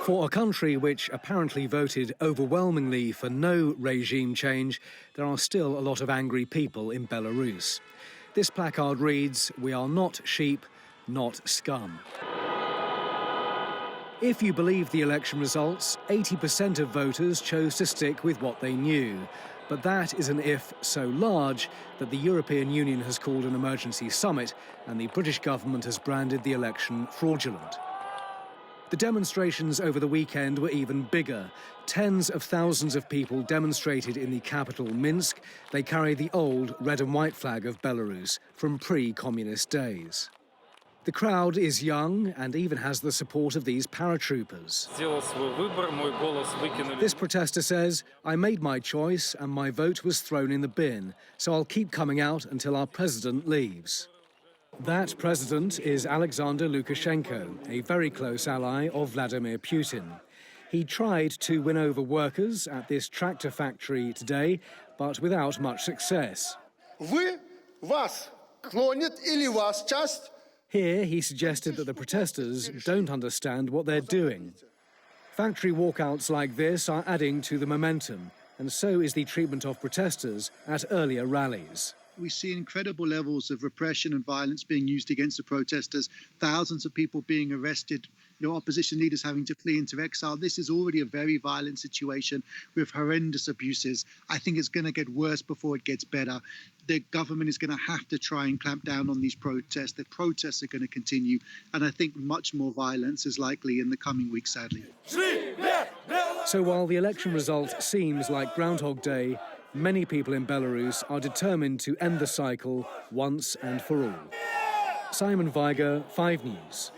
For a country which apparently voted overwhelmingly for no regime change, there are still a lot of angry people in Belarus. This placard reads, "We are not sheep, not scum." If you believe the election results, 80% of voters chose to stick with what they knew. But that is an if so large that the European Union has called an emergency summit and the British government has branded the election fraudulent. The demonstrations over the weekend were even bigger. Tens of thousands of people demonstrated in the capital, Minsk. They carry the old red and white flag of Belarus from pre-communist days. The crowd is young and even has the support of these paratroopers. This protester says, "I made my choice and my vote was thrown in the bin, so I'll keep coming out until our president leaves." That president is Alexander Lukashenko, a very close ally of Vladimir Putin. He tried to win over workers at this tractor factory today, but without much success. Here, he suggested that the protesters don't understand what they're doing. Factory walkouts like this are adding to the momentum, and so is the treatment of protesters at earlier rallies. We see incredible levels of repression and violence being used against the protesters, thousands of people being arrested, opposition leaders having to flee into exile. This is already a very violent situation with horrendous abuses. I think it's going to get worse before it gets better. The government is going to have to try and clamp down on these protests. The protests are going to continue, and I think much more violence is likely in the coming weeks, sadly. So while the election result seems like Groundhog Day, many people in Belarus are determined to end the cycle once and for all. Simon Weiger, 5 News.